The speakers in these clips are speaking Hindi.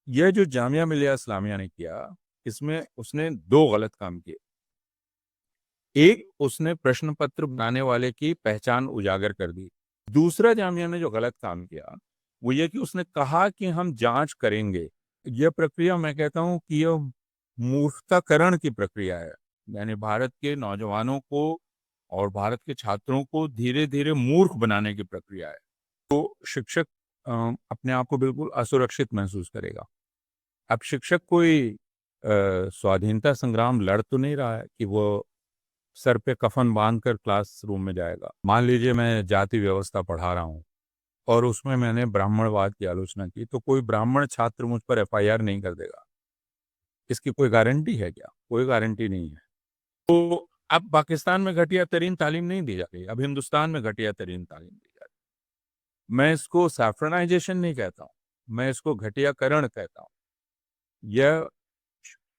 यह जो जामिया मिलिया इस्लामिया ने किया, इसमें उसने दो गलत काम किए। एक, उसने प्रश्न पत्र बनाने वाले की पहचान उजागर कर दी। दूसरा जामिया ने जो गलत काम किया वो ये कि उसने कहा कि हम जांच करेंगे। यह प्रक्रिया, मैं कहता हूं कि यह मूर्खताकरण की प्रक्रिया है। यानी भारत के नौजवानों को और भारत के छात्रों को धीरे धीरे मूर्ख बनाने की प्रक्रिया है। तो शिक्षक अपने आप को बिल्कुल असुरक्षित महसूस करेगा। अब शिक्षक कोई स्वाधीनता संग्राम लड़ तो नहीं रहा है कि वो सर पे कफन बांधकर क्लासरूम में जाएगा। मान लीजिए मैं जाति व्यवस्था पढ़ा रहा हूँ और उसमें मैंने ब्राह्मणवाद की आलोचना की, तो कोई ब्राह्मण छात्र मुझ पर एफआईआर नहीं कर देगा। इसकी कोई गारंटी है क्या? कोई गारंटी नहीं है। तो अब पाकिस्तान में घटिया तरीन तालीम नहीं दी जा रही, अब हिंदुस्तान में घटिया तरीन तालीम दी जा रही। मैं इसको सैफ्रनाइजेशन नहीं कहता हूँ, मैं इसको घटियाकरण कहता हूँ। यह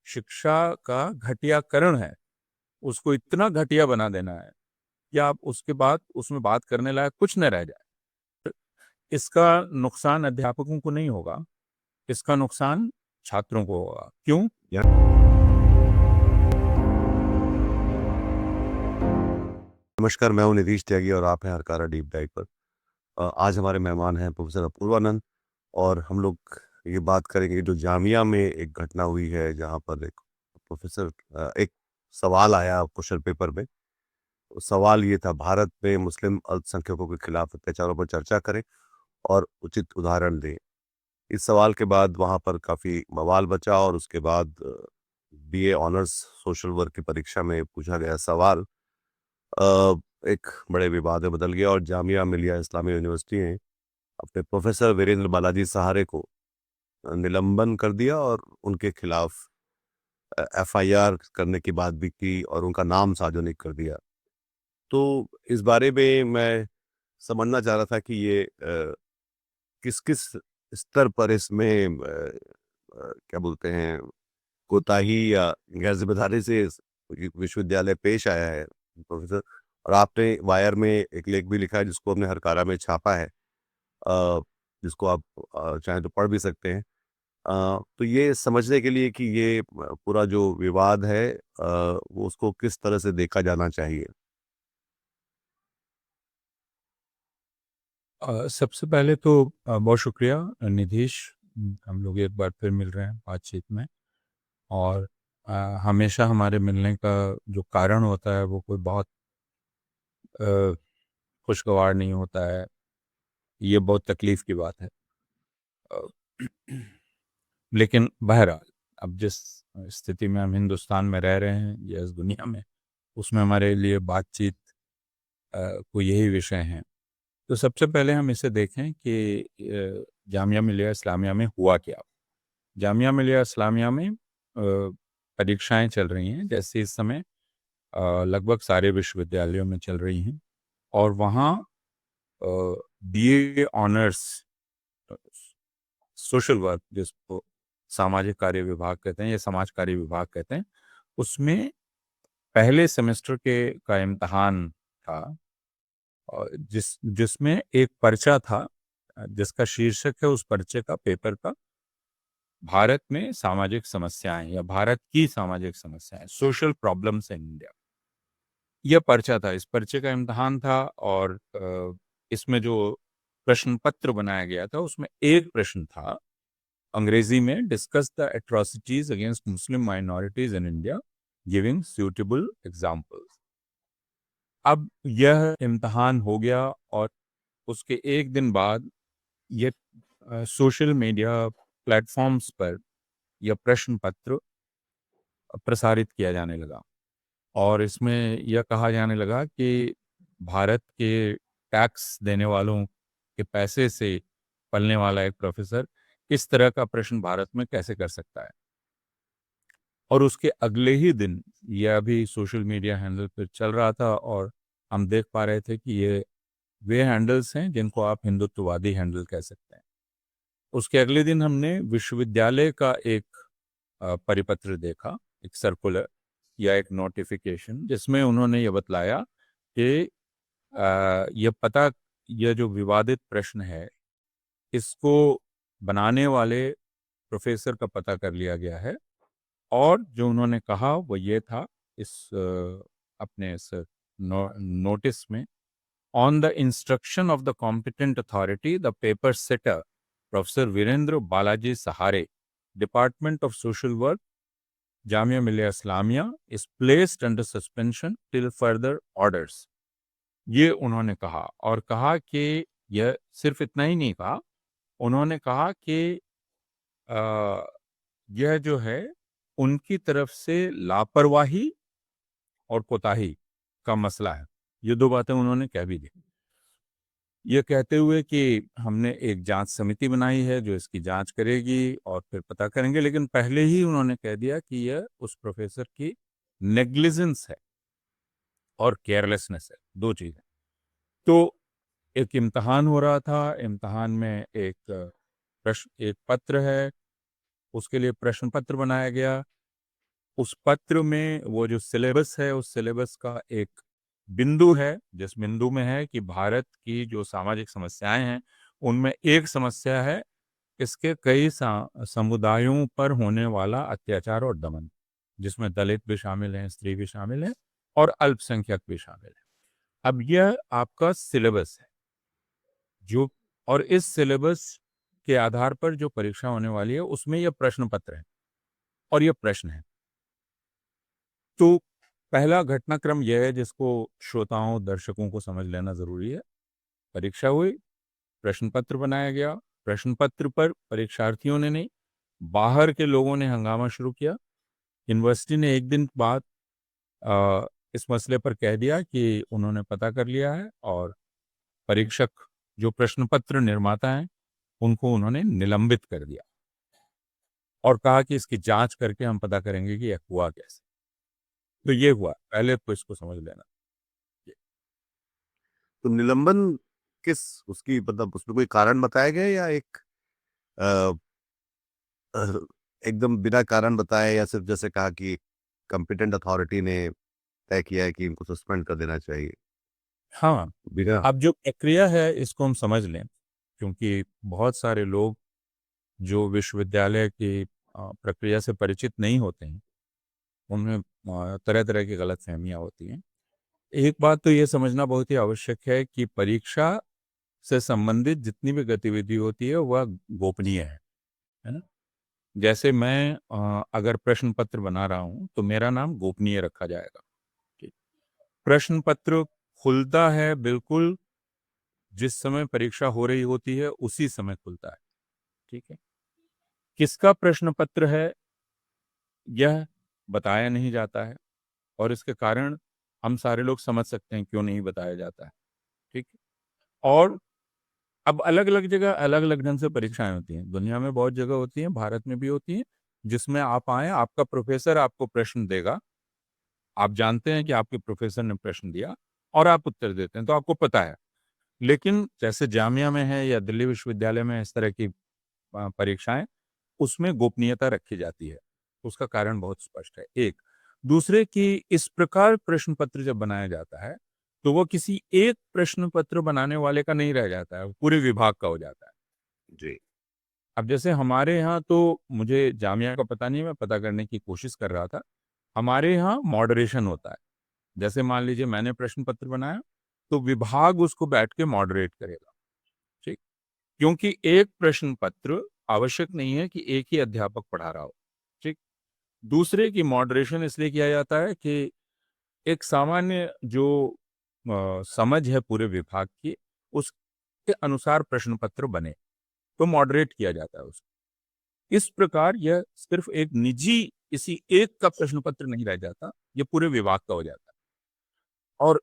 शिक्षा का घटियाकरण है। उसको इतना घटिया बना देना है कि आप उसके बाद उसमें बात करने लायक कुछ न रह जाए। इसका नुकसान अध्यापकों को नहीं होगा, इसका नुकसान छात्रों को होगा। क्यों? नमस्कार, मैं हूं निधीश त्यागी और आप हैं हरकारा डीप डाइव पर। आज हमारे मेहमान हैं प्रोफेसर अपूर्वानंद और हम लोग ये बात करेंगे जो जामिया में एक घटना हुई है जहां पर एक प्रोफेसर एक सवाल आया क्वेश्चन पेपर में। सवाल ये था, भारत में मुस्लिम अल्पसंख्यकों के खिलाफ अत्याचारों पर चर्चा करें और उचित उदाहरण दें। इस सवाल के बाद वहां पर काफी बवाल बचा और उसके बाद बीए ऑनर्स सोशल वर्क की परीक्षा में पूछा गया सवाल अ, एक बड़े विवाद में बदल गया और जामिया मिलिया इस्लामिया यूनिवर्सिटी ने अपने प्रोफेसर वीरेंद्र बालाजी सहारे को निलंबन कर दिया और उनके खिलाफ एफआईआर करने की बात भी की और उनका नाम सार्वजनिक कर दिया। तो इस बारे में मैं समझना चाह रहा था कि ये किस किस स्तर पर इसमें क्या बोलते हैं कोताही या गैर जिम्मेदारी से विश्वविद्यालय पेश आया है प्रोफेसर। और आपने वायर में एक लेख भी लिखा है जिसको हमने हरकारा में छापा है, अ, जिसको आप चाहें तो पढ़ भी सकते हैं। तो ये समझने के लिए कि ये पूरा जो विवाद है वो उसको किस तरह से देखा जाना चाहिए। सबसे पहले तो बहुत शुक्रिया निधीश। हम लोग एक बार फिर मिल रहे हैं बातचीत में। और अ, हमेशा हमारे मिलने का जो कारण होता है वो कोई बहुत अ, खुशगवार नहीं होता है। ये बहुत तकलीफ की बात है। अ, लेकिन बहरहाल, अब जिस स्थिति में हम हिंदुस्तान में रह रहे हैं या इस दुनिया में, उसमें हमारे लिए बातचीत को यही विषय हैं। तो सबसे पहले हम इसे देखें कि जामिया मिलिया इस्लामिया में हुआ क्या। जामिया मिलिया इस्लामिया में परीक्षाएं चल रही हैं, जैसे इस समय लगभग सारे विश्वविद्यालयों में चल रही हैं। और वहाँ बीए ऑनर्स सोशल वर्क, जिसको सामाजिक कार्य विभाग कहते हैं या समाज कार्य विभाग कहते हैं, उसमें पहले सेमेस्टर के का इम्तहान था। और जिसमें एक पर्चा था, जिसका शीर्षक है उस पर्चे का, पेपर का, भारत में सामाजिक समस्याएं या भारत की सामाजिक समस्याएं, सोशल प्रॉब्लम्स इन इंडिया। यह पर्चा था, इस पर्चे का इम्तहान था। और इसमें जो प्रश्न पत्र बनाया गया था उसमें एक प्रश्न था अंग्रेजी में, discuss the atrocities against Muslim minorities in India, giving suitable examples. अब यह इम्तहान हो गया और उसके एक दिन बाद ये सोशल मीडिया प्लेटफॉर्म्स पर यह प्रश्न पत्र प्रसारित किया जाने लगा। और इसमें यह कहा जाने लगा कि भारत के टैक्स देने वालों के पैसे से पलने वाला एक प्रोफेसर इस तरह का प्रश्न भारत में कैसे कर सकता है। और उसके अगले ही दिन यह अभी सोशल मीडिया हैंडल पर चल रहा था और हम देख पा रहे थे कि ये वे हैंडल्स हैं जिनको आप हिंदुत्ववादी हैंडल कह सकते हैं। उसके अगले दिन हमने विश्वविद्यालय का एक परिपत्र देखा, एक सर्कुलर या एक नोटिफिकेशन, जिसमें उन्होंने ये बतलाया कि यह जो विवादित प्रश्न है, इसको बनाने वाले प्रोफेसर का पता कर लिया गया है और जो उन्होंने कहा वो ये था इस अपने इस नोटिस में, on the instruction of the competent authority the paper setter professor Virendra Balaji Sahare, department of social work, Jamia Millia Islamia is placed under suspension till further orders. ये उन्होंने कहा और कहा कि यह सिर्फ इतना ही नहीं कहा, उन्होंने कहा कि यह जो है उनकी तरफ से लापरवाही और कोताही का मसला है। ये दो बातें उन्होंने कह भी दी, ये कहते हुए कि हमने एक जांच समिति बनाई है जो इसकी जांच करेगी और फिर पता करेंगे, लेकिन पहले ही उन्होंने कह दिया कि यह उस प्रोफेसर की नेग्लिजेंस है और केयरलेसनेस है, दो चीजें। तो एक इम्तहान हो रहा था, इम्तहान में एक पत्र है, उसके लिए प्रश्न पत्र बनाया गया। उस पत्र में वो जो सिलेबस है, उस सिलेबस का एक बिंदु है जिस बिंदु में है कि भारत की जो सामाजिक समस्याएं हैं उनमें एक समस्या है इसके कई समुदायों पर होने वाला अत्याचार और दमन, जिसमें दलित भी शामिल हैं, स्त्री भी शामिल है और अल्पसंख्यक भी शामिल है। अब यह आपका सिलेबस है जो, और इस सिलेबस के आधार पर जो परीक्षा होने वाली है उसमें यह प्रश्न पत्र है और यह प्रश्न है। तो पहला घटनाक्रम यह है जिसको श्रोताओं दर्शकों को समझ लेना जरूरी है। परीक्षा हुई, प्रश्न पत्र बनाया गया, प्रश्न पत्र पर परीक्षार्थियों ने नहीं, बाहर के लोगों ने हंगामा शुरू किया। यूनिवर्सिटी ने एक दिन बाद इस मसले पर कह दिया कि उन्होंने पता कर लिया है और परीक्षक जो प्रश्न पत्र निर्माता हैं उनको उन्होंने निलंबित कर दिया और कहा कि इसकी जांच करके हम पता करेंगे कि यह हुआ कैसे। तो ये हुआ, पहले तो इसको समझ लेना। तो निलंबन किस उसकी मतलब उसमें कोई कारण बताया गया या एक अ, अ, एकदम बिना कारण बताए, या सिर्फ जैसे कहा कि कॉम्पिटेंट अथॉरिटी ने तय किया है कि इनको सस्पेंड कर देना चाहिए हाँ, बिना? अब जो प्रक्रिया है इसको हम समझ लें, क्योंकि बहुत सारे लोग जो विश्वविद्यालय की प्रक्रिया से परिचित नहीं होते हैं उनमें तरह तरह की गलतफहमियां होती हैं। एक बात तो ये समझना बहुत ही आवश्यक है कि परीक्षा से संबंधित जितनी भी गतिविधि होती है वह गोपनीय है ना। जैसे मैं अगर प्रश्न पत्र बना रहा हूं तो मेरा नाम गोपनीय रखा जाएगा। ठीक। प्रश्न पत्र खुलता है बिल्कुल जिस समय परीक्षा हो रही होती है उसी समय खुलता है। ठीक है, किसका प्रश्न पत्र है यह बताया नहीं जाता है और इसके कारण हम सारे लोग समझ सकते हैं क्यों नहीं बताया जाता है। ठीक है? और अब अलग अलग जगह अलग अलग ढंग से परीक्षाएं होती हैं, दुनिया में बहुत जगह होती हैं, भारत में भी होती हैं, जिसमें आप आए, आपका प्रोफेसर आपको प्रश्न देगा, आप जानते हैं कि आपके प्रोफेसर ने प्रश्न दिया और आप उत्तर देते हैं तो आपको पता है। लेकिन जैसे जामिया में है या दिल्ली विश्वविद्यालय में इस तरह की परीक्षाएं, उसमें गोपनीयता रखी जाती है। उसका कारण बहुत स्पष्ट है। एक दूसरे की इस प्रकार प्रश्न पत्र जब बनाया जाता है तो वो किसी एक प्रश्न पत्र बनाने वाले का नहीं रह जाता है, वो पूरे विभाग का हो जाता है। जी। अब जैसे हमारे यहाँ तो, मुझे जामिया का पता नहीं, मैं पता करने की कोशिश कर रहा था, हमारे यहाँ मॉडरेशन होता है। जैसे मान लीजिए मैंने प्रश्न पत्र बनाया तो विभाग उसको बैठ के मॉडरेट करेगा। ठीक, क्योंकि एक प्रश्न पत्र आवश्यक नहीं है कि एक ही अध्यापक पढ़ा रहा हो। ठीक, दूसरे की मॉडरेशन इसलिए किया जाता है कि एक सामान्य जो समझ है पूरे विभाग की उसके अनुसार प्रश्न पत्र बने, तो मॉडरेट किया जाता है उसको। इस प्रकार यह सिर्फ एक निजी किसी एक का प्रश्न पत्र नहीं रह जाता, ये पूरे विभाग का हो जाता है। और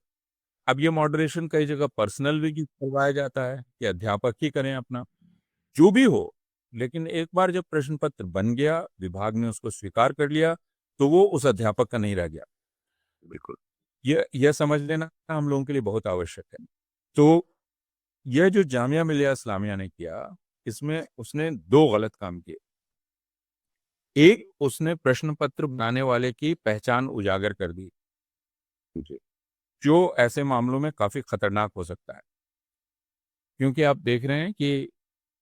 अब ये मॉडरेशन कई जगह पर्सनल भी करवाया जाता है कि अध्यापक ही करें अपना, जो भी हो। लेकिन एक बार जब प्रश्न पत्र बन गया, विभाग ने उसको स्वीकार कर लिया, तो वो उस अध्यापक का नहीं रह गया। बिल्कुल। यह समझ लेना हम लोगों के लिए बहुत आवश्यक है। तो यह जो जामिया मिलिया इस्लामिया ने किया, इसमें उसने दो गलत काम किए। एक, उसने प्रश्न पत्र बनाने वाले की पहचान उजागर कर दी, जी। जो ऐसे मामलों में काफी खतरनाक हो सकता है, क्योंकि आप देख रहे हैं कि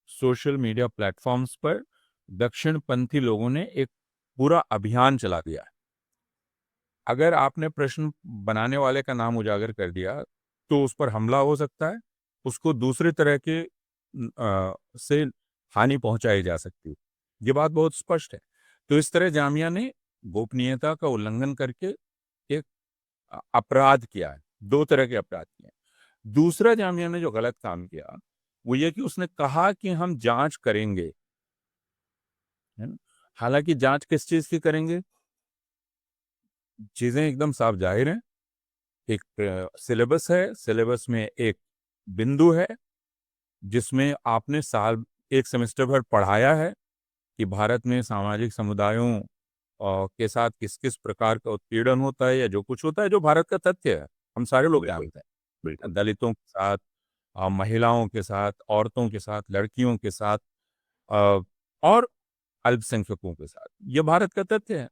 सोशल मीडिया प्लेटफॉर्म्स पर दक्षिणपंथी लोगों ने एक पूरा अभियान चला दिया है। अगर आपने प्रश्न बनाने वाले का नाम उजागर कर दिया तो उस पर हमला हो सकता है, उसको दूसरे तरह के से हानि पहुंचाई जा सकती है। ये बात बहुत स्पष्ट है। तो इस तरह जामिया ने गोपनीयता का उल्लंघन करके एक अपराध किया है। दो तरह के अपराध किए हैं। दूसरा जामिया ने जो गलत काम किया वो ये कि उसने कहा कि हम जांच करेंगे, है ना? हालांकि जांच किस चीज की करेंगे? चीजें एकदम साफ जाहिर हैं। एक सिलेबस है, सिलेबस में एक बिंदु है जिसमें आपने साल एक सेमेस्टर भर पढ़ाया है कि भारत में सामाजिक समुदायों के साथ किस किस प्रकार का उत्पीड़न होता है या जो कुछ होता है, जो भारत का तथ्य है, हम सारे लोग बिल्कुल, जानते हैं। बिल्कुल। दलितों के साथ, महिलाओं के साथ, औरतों के साथ, लड़कियों के साथ, अ, और अल्पसंख्यकों के साथ, ये भारत का तथ्य है।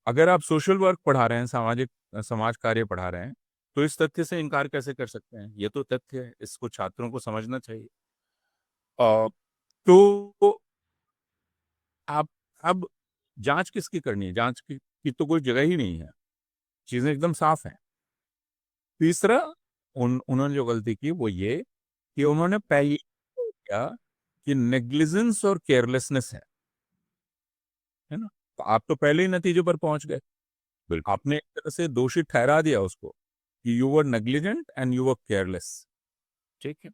अगर आप सोशल वर्क पढ़ा रहे हैं, समाज कार्य पढ़ा रहे हैं, तो इस तथ्य से इनकार कैसे कर सकते हैं? ये तो तथ्य है, इसको छात्रों को समझना चाहिए। अ, तो आप अब जांच किसकी करनी है? जांच की तो कोई जगह ही नहीं है, चीजें एकदम साफ हैं। तीसरा, उन्होंने जो गलती की वो ये कि उन्होंने पहले क्या कि नेग्लिजेंस और केयरलेसनेस है ना? तो आप तो पहले ही नतीजे पर पहुंच गए। बिल्कुल। आपने एक तरह से दोषी ठहरा दिया उसको कि you were negligent and you were careless. ठीक है,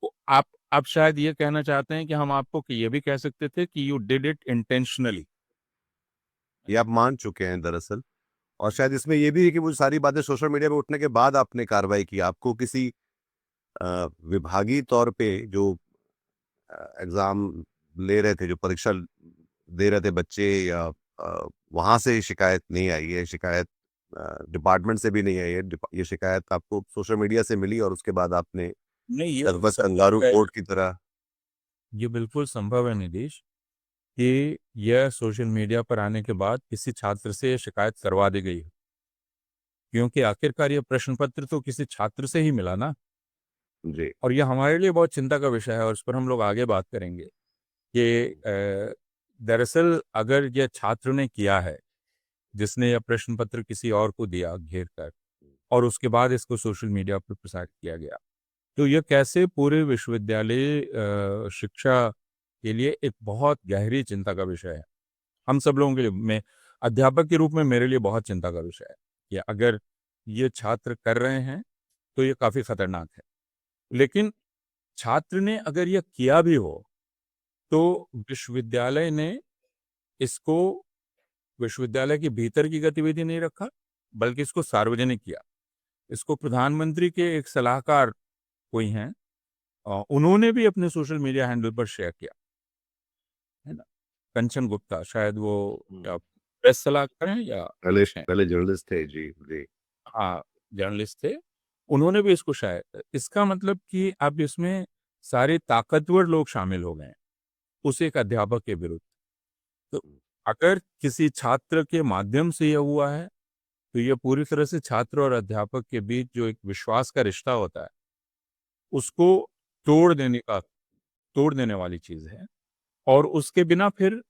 तो आप शायद ये कहना चाहते हैं कि हम आपको कि ये भी कह सकते थे कि यू डिड इट इंटेंशनली। ये आप मान चुके हैं दरअसल। और शायद इसमें ये भी है कि वो सारी बातें सोशल मीडिया पे उठने के बाद आपने कार्रवाई की। आपको किसी विभागीय तौर पे जो एग्ज़ाम ले रहे थे, जो परीक्षा दे रहे थे बच्चे, या वहाँ से शिकायत नहीं आई है, शिकायत डिपार्टमेंट से भी नहीं आई है, ये शिकायत आपको सोशल मीडिया से मिली और उसके बाद आपने नहीं, ये बस कंगारू संभव है, कोर्ट की तरह। ये बिल्कुल संभव है नीतीश कि यह सोशल मीडिया पर आने के बाद किसी छात्र से ये शिकायत करवा दी गई है, क्योंकि आखिरकार ये प्रश्न पत्र तो किसी छात्र से ही मिला ना। जी, और ये हमारे लिए बहुत चिंता का विषय है और इस पर हम लोग आगे बात करेंगे कि दरअसल अगर यह छात्र ने किया है जिसने यह प्रश्न पत्र किसी और को दिया घेर कर और उसके बाद इसको सोशल मीडिया पर प्रसारित किया गया, तो यह कैसे पूरे विश्वविद्यालय शिक्षा के लिए एक बहुत गहरी चिंता का विषय है। हम सब लोगों के लिए, मैं अध्यापक के रूप में मेरे लिए बहुत चिंता का विषय है कि अगर ये छात्र कर रहे हैं तो ये काफी खतरनाक है। लेकिन छात्र ने अगर यह किया भी हो तो विश्वविद्यालय ने इसको विश्वविद्यालय के भीतर की गतिविधि नहीं रखा, बल्कि इसको सार्वजनिक किया। इसको प्रधानमंत्री के एक सलाहकार कोई हैं, उन्होंने भी अपने सोशल मीडिया हैंडल पर शेयर किया, है ना? कंचन गुप्ता, शायद वो हुँ। प्रेस सलाहकार हैं या पहले कुछ हैं। पहले जर्नलिस्ट थे। जी, जी। हाँ, जर्नलिस्ट थे। उन्होंने भी इसको शायद, इसका मतलब कि अब इसमें सारे ताकतवर लोग शामिल हो गए हैं उस एक अध्यापक के विरुद्ध। तो अगर किसी छात्र के माध्यम से यह हुआ है तो यह पूरी तरह से छात्र और अध्यापक के बीच जो एक विश्वास का रिश्ता होता है उसको तोड़ देने वाली चीज है। और उसके बिना फिर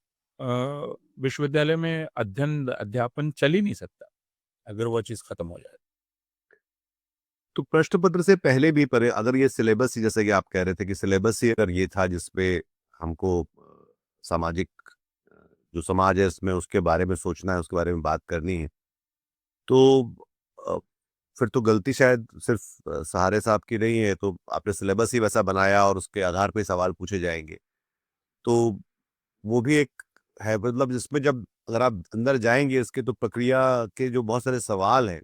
विश्वविद्यालय में अध्ययन अध्यापन चल ही नहीं सकता अगर वह चीज खत्म हो जाए। तो प्रश्न पत्र से पहले भी, पर अगर ये सिलेबस ही, जैसे कि आप कह रहे थे कि सिलेबस ही अगर ये था जिसपे हमको सामाजिक जो समाज है इसमें उसके बारे में सोचना है, उसके बारे में बात करनी है, तो अ, फिर तो गलती शायद सिर्फ सहारे साहब की नहीं है। तो आपने सिलेबस ही वैसा बनाया और उसके आधार पे सवाल पूछे जाएँगे। तो वो भी एक है, मतलब जिसमें जब अगर आप अंदर जाएँगे इसके, तो प्रक्रिया के जो बहुत सारे सवाल हैं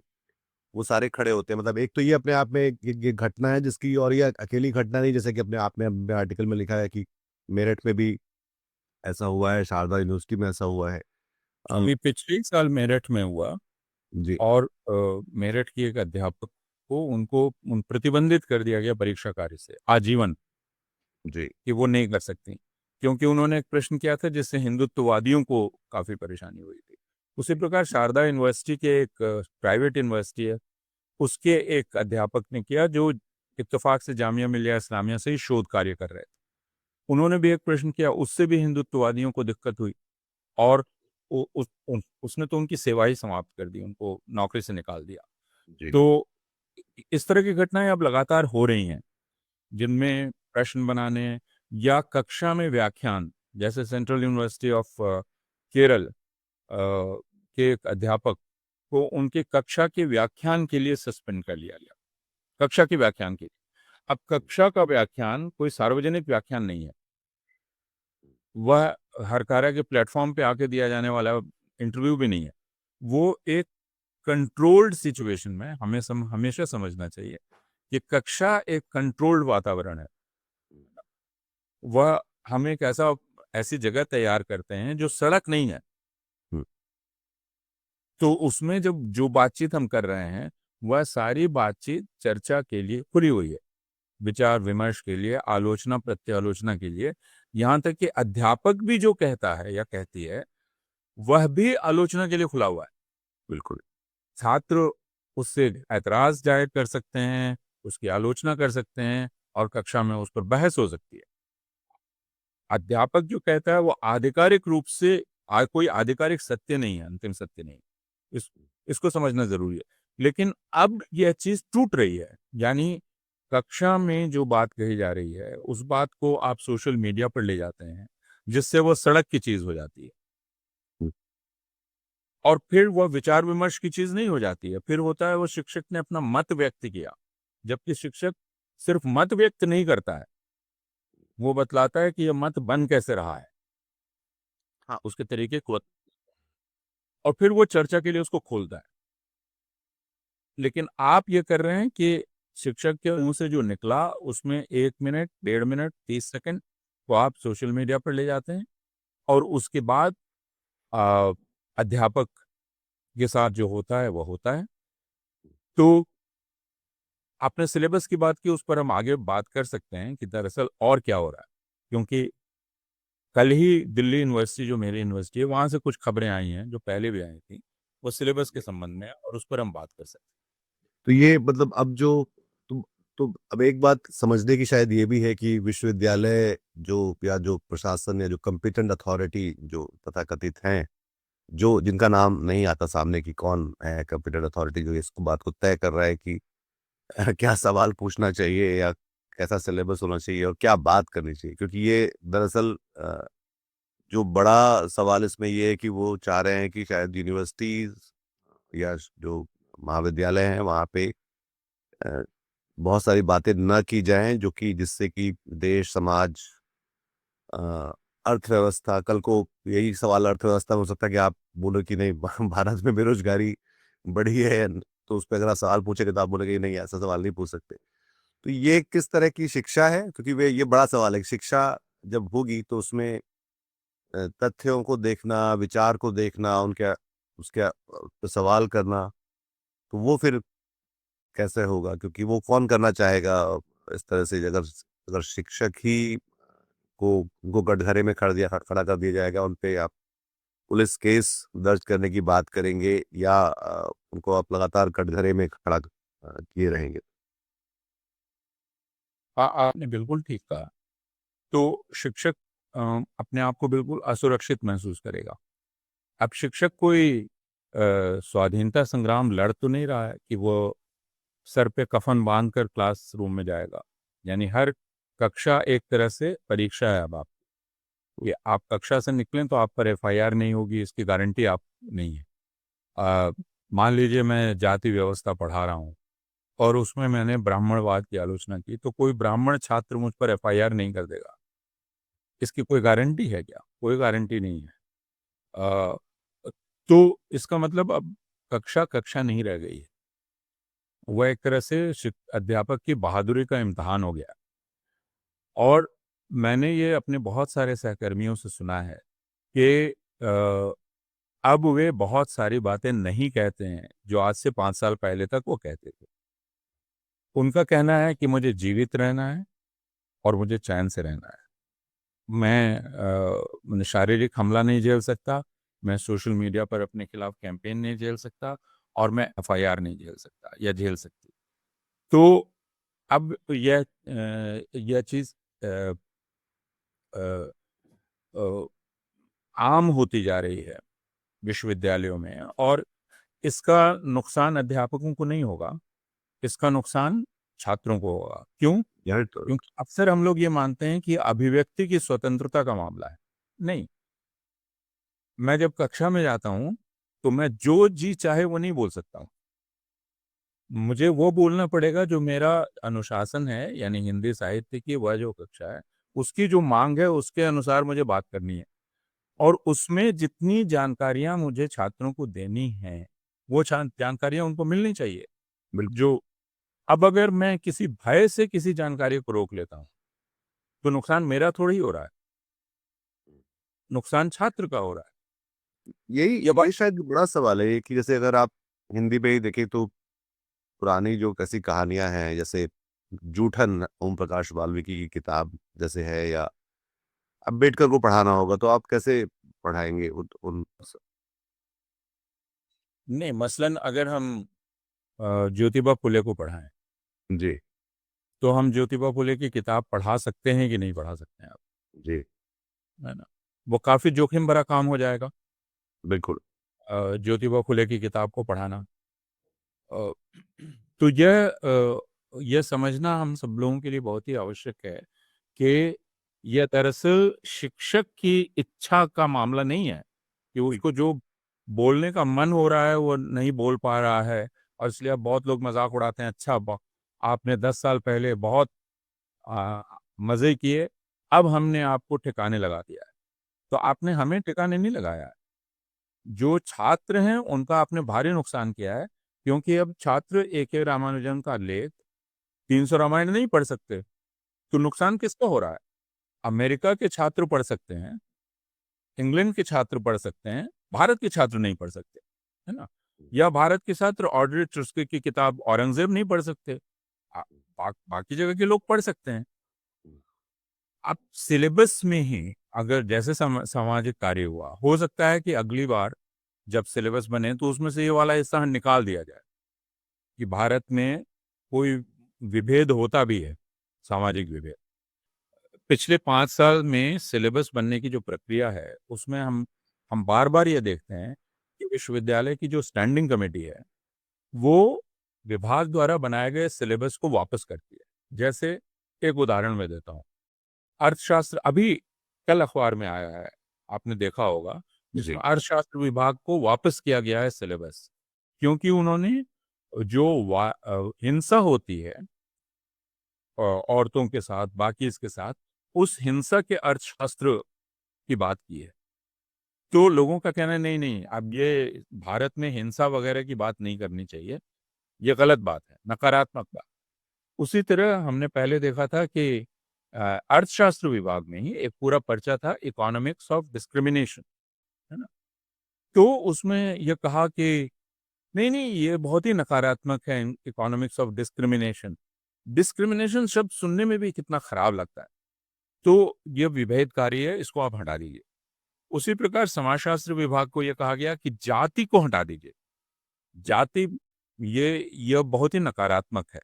वो सारे खड़े होते हैं। मतलब एक तो ये अपने आप में एक घटना है जिसकी, और ये अकेली घटना नहीं, जैसे कि अपने आप में अपने आर्टिकल में लिखा है कि मेरठ में भी ऐसा हुआ है, शारदा यूनिवर्सिटी में ऐसा हुआ है। अ, अभी पिछले ही साल मेरठ में हुआ जी, और मेरठ की एक अध्यापक को प्रतिबंधित कर दिया गया परीक्षा कार्य से आजीवन, जी, कि वो नहीं कर सकती, क्योंकि उन्होंने एक प्रश्न किया था जिससे हिंदुत्ववादियों को काफी परेशानी हुई थी। उसी प्रकार शारदा यूनिवर्सिटी के एक प्राइवेट यूनिवर्सिटी है, उसके एक अध्यापक ने किया जो इत्तेफाक से जामिया मिलिया इस्लामिया से ही शोध कार्य कर रहे थे। उन्होंने भी एक प्रश्न किया, उससे भी हिंदुत्ववादियों को दिक्कत हुई और उसने तो उनकी सेवा ही समाप्त कर दी, उनको नौकरी से निकाल दिया। जी। तो इस तरह की घटनाएं अब लगातार हो रही हैं, जिनमें प्रश्न बनाने या कक्षा में व्याख्यान, जैसे सेंट्रल यूनिवर्सिटी ऑफ केरल के एक अध्यापक को उनके कक्षा के व्याख्यान के लिए सस्पेंड कर लिया गया, कक्षा के व्याख्यान के लिए। अब कक्षा का व्याख्यान कोई सार्वजनिक व्याख्यान नहीं है, वह हरकारा के प्लेटफॉर्म पे आके दिया जाने वाला इंटरव्यू भी नहीं है। वो एक कंट्रोल्ड सिचुएशन में, हमें हमेशा समझना चाहिए कि कक्षा एक कंट्रोल्ड वातावरण है। वह हम एक ऐसी जगह तैयार करते हैं जो सड़क नहीं है। हुँ। तो उसमें जब जो बातचीत हम कर रहे हैं, वह सारी बातचीत चर्चा के लिए खुली हुई है, विचार विमर्श के लिए, आलोचना प्रत्यालोचना के लिए। यहाँ तक कि अध्यापक भी जो कहता है या कहती है, वह भी आलोचना के लिए खुला हुआ है। बिल्कुल। छात्र उससे ऐतराज जाहिर कर सकते हैं, उसकी आलोचना कर सकते हैं और कक्षा में उस पर बहस हो सकती है। अध्यापक जो कहता है वो आधिकारिक रूप से कोई आधिकारिक सत्य नहीं है, अंतिम सत्य नहीं। इस इसको समझना ज़रूरी है। लेकिन अब यह चीज़ टूट रही है, यानी कक्षा में जो बात कही जा रही है, उस बात को आप सोशल मीडिया पर ले जाते हैं, जिससे वो सड़क की चीज़ हो जाती है। हुँ। और फिर वह विचार-विमर्श की चीज़ नहीं हो जाती है, फिर होता है वो शिक्षक ने अपना मत व्यक्त किया, जबकि शिक्षक सिर्फ मत व्यक्त नहीं करता है, वो बतलाता है कि ये मत बन कैसे रहा है। हाँ, उसके तरीके को और फिर वो चर्चा के लिए उसको खोलता है। लेकिन आप ये कर रहे हैं कि शिक्षक के मुँह से जो निकला उसमें 1 मिनट, 1.5 मिनट, 30 सेकंड को आप सोशल मीडिया पर ले जाते हैं और उसके बाद अ, अध्यापक के साथ जो होता है वो होता है। तो आपने सिलेबस की बात की, उस पर हम आगे बात कर सकते हैं कि दरअसल और क्या हो रहा है। क्योंकि कल ही दिल्ली यूनिवर्सिटी जो मेरी यूनिवर्सिटी है, वहाँ से कुछ खबरें आई हैं जो पहले भी आई थी, वो सिलेबस के संबंध में है और उस पर हम बात कर सकते हैं। तो ये मतलब अब जो तो तो अब एक बात समझने की शायद ये भी है कि विश्वविद्यालय जो या जो प्रशासन या जो कॉम्पिटेंट अथॉरिटी जो तथाकथित हैं, जो जिनका नाम नहीं आता सामने कि कौन है कॉम्पिटेंट अथॉरिटी जो इसको बात को तय कर रहा है कि क्या सवाल पूछना चाहिए या कैसा सिलेबस होना चाहिए और क्या बात करनी चाहिए। क्योंकि ये दरअसल जो बड़ा सवाल इसमें ये है कि वो चाह रहे हैं कि शायद यूनिवर्सिटीज़ या जो महाविद्यालय हैं वहाँ पे अ, बहुत सारी बातें ना की जाएँ जो कि जिससे कि देश, समाज अ, अर्थव्यवस्था कल को यही सवाल अर्थव्यवस्था में हो सकता है कि आप बोलो कि नहीं भारत में बेरोज़गारी बढ़ी है, तो उस पे अगर आप सवाल पूछेंगे तो आप बोलेंगे नहीं ऐसा सवाल नहीं पूछ सकते। तो ये किस तरह की शिक्षा है? क्योंकि वे ये बड़ा सवाल है कि शिक्षा जब होगी तो उसमें तथ्यों को देखना, विचार को देखना, उनके उसके सवाल करना, तो वो फिर कैसे होगा? क्योंकि वो कौन करना चाहेगा इस तरह से अगर अगर शिक्षक ही को उनको कटघरे में खड़ा कर दिया जाएगा, उन पे आप पुलिस केस दर्ज करने की बात करेंगे या उनको आप लगातार कटघरे में खड़ा किए रहेंगे? आपने बिल्कुल ठीक कहा। तो शिक्षक अपने आप को बिल्कुल असुरक्षित महसूस करेगा। अब शिक्षक कोई स्वाधीनता संग्राम लड़ तो नहीं रहा है कि वो सर पे कफन बांधकर क्लासरूम में जाएगा। यानी हर कक्षा एक तरह से परीक्षा है अब आप। ये आप कक्षा से निकलें तो आप पर एफआईआर नहीं होगी, इसकी गारंटी आप नहीं है। अ, मान लीजिए मैं जाति व्यवस्था पढ़ा रहा हूँ और उसमें मैंने ब्राह्मणवाद की आलोचना की, तो कोई ब्राह्मण छात्र मुझ पर एफआईआर नहीं कर देगा। इसकी कोई गारंटी है क्या? कोई गारंटी नहीं है। अ, तो इसका मतलब अब कक्षा, कक्षा नहीं रह गई है। वह एक तरह से अध्यापक की बहादुरी का इम्तिहान हो गया। और मैंने ये अपने बहुत सारे सहकर्मियों से सुना है कि अब वे बहुत सारी बातें नहीं कहते हैं, जो आज से 5 साल पहले तक वो कहते थे। उनका कहना है कि मुझे जीवित रहना है और मुझे चैन से रहना है। मैं शारीरिक हमला नहीं झेल सकता, मैं सोशल मीडिया पर अपने खिलाफ कैंपेन नहीं झेल सकता और मैं एफआईआर नहीं झेल सकता या झेल सकती। तो अब यह चीज़ अ, अ, अ, आम होती जा रही है विश्वविद्यालयों में, और इसका नुकसान अध्यापकों को नहीं होगा, इसका नुकसान छात्रों को होगा। क्यों? यार तो क्योंकि अक्सर हम लोग ये मानते हैं कि अभिव्यक्ति की स्वतंत्रता का मामला है। नहीं, मैं जब कक्षा में जाता हूँ, तो मैं जो जी चाहे वो नहीं बोल सकता हूँ। मुझे वो बोलना पड़ेगा जो मेरा अनुशासन है, यानी हिंदी साहित्य की वह जो कक्षा है, उसकी जो माँग है, उसके अनुसार मुझे बात करनी है। और उसमें जितनी जानकारियाँ मुझे छात्रों को देनी हैं, वो जानकारियाँ उनको मिलनी चाहिए। बिल्कुल। जो अब अगर मैं किसी भय से किसी जानकारी को रोक लेता हूँ, तो नुकसान मेरा थोड़ी हो रहा है, नुकसान छात्र का हो रहा है। यही ये बात ये शायद बड़ा सवाल है ये कि जैसे अगर आप हिंदी में ही देखें तो पुरानी जो कैसी कहानियाँ हैं, जैसे जूठन ओम प्रकाश वाल्मीकि की किताब जैसे है, या अम्बेडकर को पढ़ाना होगा तो आप कैसे पढ़ाएँगे उन नहीं, मसलन अगर हम ज्योतिबा फुले को पढ़ाएँ, जी, तो हम ज्योतिबा फुले की किताब पढ़ा सकते हैं कि नहीं पढ़ा सकते हैं आप, जी, है ना? वो काफ़ी जोखिम भरा काम हो जाएगा, बिल्कुल। ज्योतिबा फुले की किताब को पढ़ाना। अ, तो यह समझना हम सब लोगों के लिए बहुत ही आवश्यक है कि यह दरअसल शिक्षक की इच्छा का मामला नहीं है कि उसको जो बोलने का मन हो रहा है वो नहीं बोल पा रहा है, और इसलिए अब बहुत लोग मजाक उड़ाते हैं, अच्छा आपने 10 साल पहले बहुत आ, मजे किए, अब हमने आपको ठिकाने लगा दिया है। तो आपने हमें ठिकाने नहीं लगाया है। जो छात्र हैं उनका आपने भारी नुकसान किया है, क्योंकि अब छात्र ए.के. रामानुजन का लेख 300 रामायण नहीं पढ़ सकते। तो नुकसान किसका हो रहा है? अमेरिका के छात्र पढ़ सकते हैं, इंग्लैंड के छात्र पढ़ सकते हैं, भारत के छात्र नहीं पढ़ सकते, है ना? या भारत के छात्र ऑड्रे ट्रुस्की की किताब औरंगजेब नहीं पढ़ सकते। बाकी जगह के लोग पढ़ सकते हैं। अब सिलेबस में ही अगर जैसे सामाजिक कार्य हुआ, हो सकता है कि अगली बार जब सिलेबस बने तो उसमें से ये वाला हिस्सा निकाल दिया जाए कि भारत में कोई विभेद होता भी है, सामाजिक विभेद। पिछले 5 साल में सिलेबस बनने की जो प्रक्रिया है, उसमें हम बार-बार ये देखते हैं कि विश्वविद्यालय की जो स्टैंडिंग कमेटी है, वो विभाग द्वारा बनाए गए सिलेबस को वापस करती है। जैसे एक उदाहरण मैं देता हूँ, अर्थशास्त्र अभी कल अखबार में आया है, आपने देखा होगा, जिसमें जी, अर्थशास्त्र विभाग को वापस किया गया है सिलेबस, क्योंकि उन्होंने जो हिंसा होती है औरतों के साथ, बाकी इसके साथ, उस हिंसा के अर्थशास्त्र की बात की है। तो लोगों का कहना है नहीं, नहीं, अब ये भारत में हिंसा वगैरह की बात नहीं करनी चाहिए, ये गलत बात है, नकारात्मक बात। उसी तरह हमने पहले देखा था कि अर्थशास्त्र विभाग में ही एक पूरा पर्चा था इकोनॉमिक्स ऑफ डिस्क्रिमिनेशन, है ना? तो उसमें ये कहा कि नहीं, नहीं, ये बहुत ही नकारात्मक है इकोनॉमिक्स ऑफ डिस्क्रिमिनेशन। डिस्क्रिमिनेशन शब्द सुनने में भी कितना खराब लगता है। तो ये विभेदकारी है, इसको आप हटा दीजिए। उसी प्रकार समाजशास्त्र विभाग को यह कहा गया कि जाति को हटा दीजिए। जाति ये बहुत ही नकारात्मक है।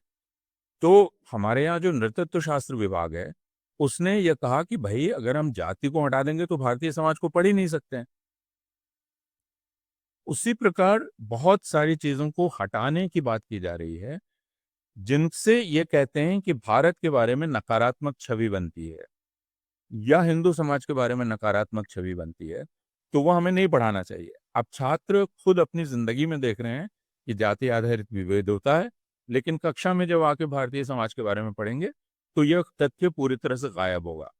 तो हमारे यहाँ जो नृतत्व शास्त्र विभाग है, उसने ये कहा कि भई अगर हम जाति को हटा देंगे तो भारतीय समाज को पढ़ ही नहीं सकते हैं। उसी प्रकार बहुत सारी चीज़ों को हटाने की बात की जा रही है, जिनसे ये कहते हैं कि भारत के बारे में नकारात्मक छवि बनती है या हिंदू समाज के बारे में नकारात्मक छवि बनती है, तो वो हमें नहीं पढ़ाना चाहिए। अब छात्र खुद अपनी ज़िंदगी में देख रहे हैं कि जाति आधारित विभेद होता है, लेकिन कक्षा में जब आके भारतीय समाज के बारे में पढ़ेंगे, तो यह तथ्य पूरी तरह से गायब होगा।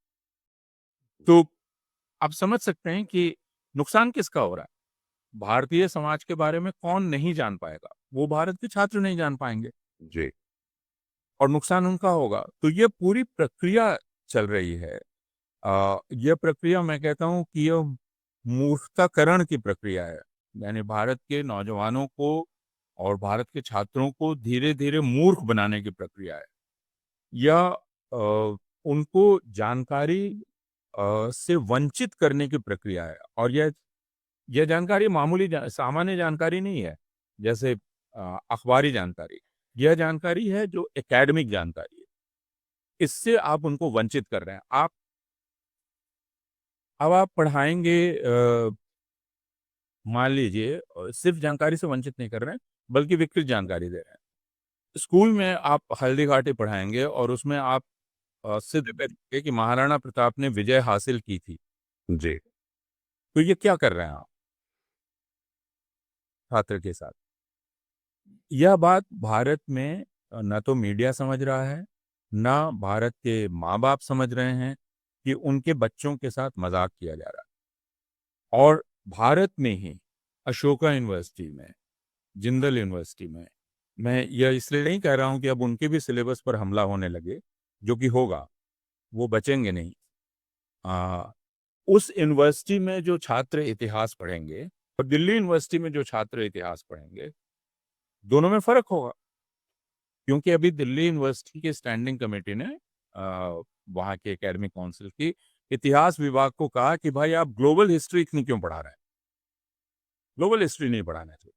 तो आप समझ सकते हैं कि नुकसान किसका हो रहा है? भारतीय समाज के बारे में कौन नहीं जान पाएगा? वो भारत के छात्र नहीं जान पाएँगे जी, और नुकसान उनका होगा। तो ये पूरी प्रक्रिया चल रही है। ये प्रक्रिया मैं कहता हूँ कि ये मूर्खताकरण की प्रक्रिया है। यानी भारत के नौजवानों को और भारत के छात्रों को धीरे-धीरे मूर्ख बनाने की प्रक्रिया है, या उनको जानकारी से वंचित करने की प्रक्रिया है। और यह जानकारी मामूली सामान्य जानकारी नहीं है, जैसे अखबारी जानकारी। यह जानकारी है जो एकेडमिक जानकारी है। इससे आप उनको वंचित कर रहे हैं। आप अब आप पढ़ाएंगे, मान लीजिए सिर्फ जानकारी से वंचित नहीं कर रहे हैं, बल्कि विकृत जानकारी दे रहे हैं। स्कूल में आप हल्दी घाटी पढ़ाएंगे और उसमें आप सिद्ध करेंगे कि महाराणा प्रताप ने विजय हासिल की थी, जी। तो ये क्या कर रहे हैं आप छात्र के साथ? यह बात भारत में ना तो मीडिया समझ रहा है, ना भारत के माँ बाप समझ रहे हैं कि उनके बच्चों के साथ मजाक किया जा रहा है। और भारत में ही अशोका यूनिवर्सिटी में, जिंदल यूनिवर्सिटी में, मैं यह इसलिए नहीं कह रहा हूं कि अब उनके भी सिलेबस पर हमला होने लगे, जो कि होगा, वो बचेंगे नहीं। आ, उस यूनिवर्सिटी में जो छात्र इतिहास पढ़ेंगे और दिल्ली यूनिवर्सिटी में जो छात्र इतिहास पढ़ेंगे, दोनों में फर्क होगा। क्योंकि अभी दिल्ली यूनिवर्सिटी की स्टैंडिंग कमेटी ने वहाँ के एकेडमिक काउंसिल की इतिहास विभाग को कहा कि भाई आप ग्लोबल हिस्ट्री इतनी क्यों पढ़ा रहे हैं, ग्लोबल हिस्ट्री नहीं पढ़ाना चाहिए।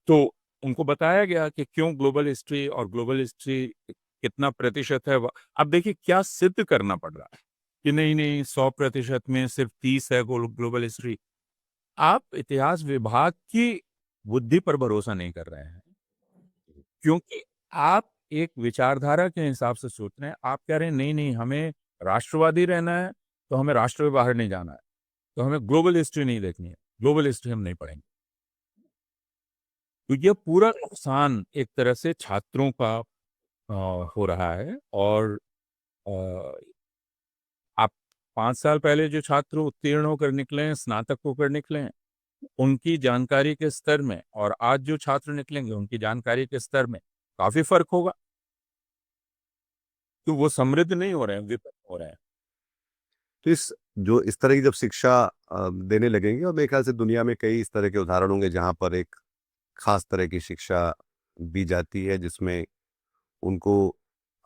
तो उनको बताया गया कि क्यों ग्लोबल हिस्ट्री, और ग्लोबल हिस्ट्री कितना प्रतिशत है। अब देखिए क्या सिद्ध करना पड़ रहा है कि नहीं नहीं 100% में सिर्फ 30 है ग्लोबल हिस्ट्री। आप इतिहास विभाग की बुद्धि पर भरोसा नहीं कर रहे हैं, क्योंकि आप एक विचारधारा के हिसाब से सोच रहे हैं। आप कह रहे हैं नहीं नहीं हमें राष्ट्रवादी रहना है, तो हमें राष्ट्र के बाहर नहीं जाना है, तो हमें ग्लोबल हिस्ट्री नहीं देखनी है, ग्लोबल हिस्ट्री हम नहीं पढ़ेंगे। तो ये पूरा नुकसान एक तरह से छात्रों का हो रहा है। और अ, आप 5 साल पहले जो छात्र उत्तीर्ण होकर निकले हैं, स्नातक होकर निकले हैं, उनकी जानकारी के स्तर में और आज जो छात्र निकलेंगे उनकी जानकारी के स्तर में काफी फर्क होगा। तो वो समृद्ध नहीं हो रहे हैं, विपन्न हो रहे हैं। तो इस तरह की जब शिक्षा देने लगेंगे, और मेरे ख्याल से दुनिया में कई इस तरह के उदाहरण होंगे जहाँ पर एक खास तरह की शिक्षा दी जाती है, जिसमें उनको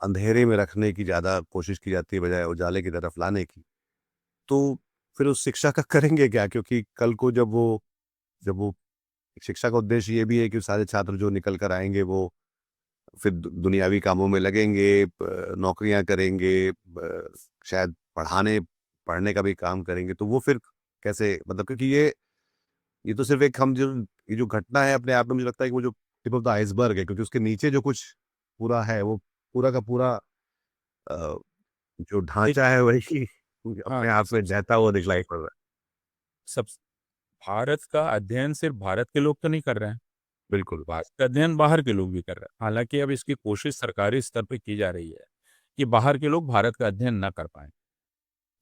अंधेरे में रखने की ज़्यादा कोशिश की जाती है बजाय उजाले की तरफ लाने की। तो फिर उस शिक्षा का करेंगे क्या? क्योंकि कल को जब वो शिक्षा का उद्देश्य ये भी है कि सारे छात्र जो निकल कर आएँगे वो फिर दुनियावी कामों में लगेंगे, नौकरियाँ करेंगे, शायद पढ़ने का भी काम करेंगे। तो वो फिर कैसे, मतलब क्योंकि ये तो सिर्फ़ एक हम जो ये जो घटना है अपने आप में, मुझे लगता है कि वो जो टिप ऑफ द आइसबर्ग है, क्योंकि उसके नीचे जो कुछ पूरा है वो पूरा का पूरा अ, जो ढाँचा देखिए, है वही हाँ, अपने आप में ढहता हुआ दिखलाई पड़ रहा है। सब भारत का अध्ययन सिर्फ भारत के लोग तो नहीं कर रहे हैं, बिल्कुल। भारत का अध्ययन बाहर के लोग भी कर रहे हैं। हालांकि अब इसकी कोशिश सरकारी स्तर पर की जा रही है कि बाहर के लोग भारत का अध्ययन ना कर पाए।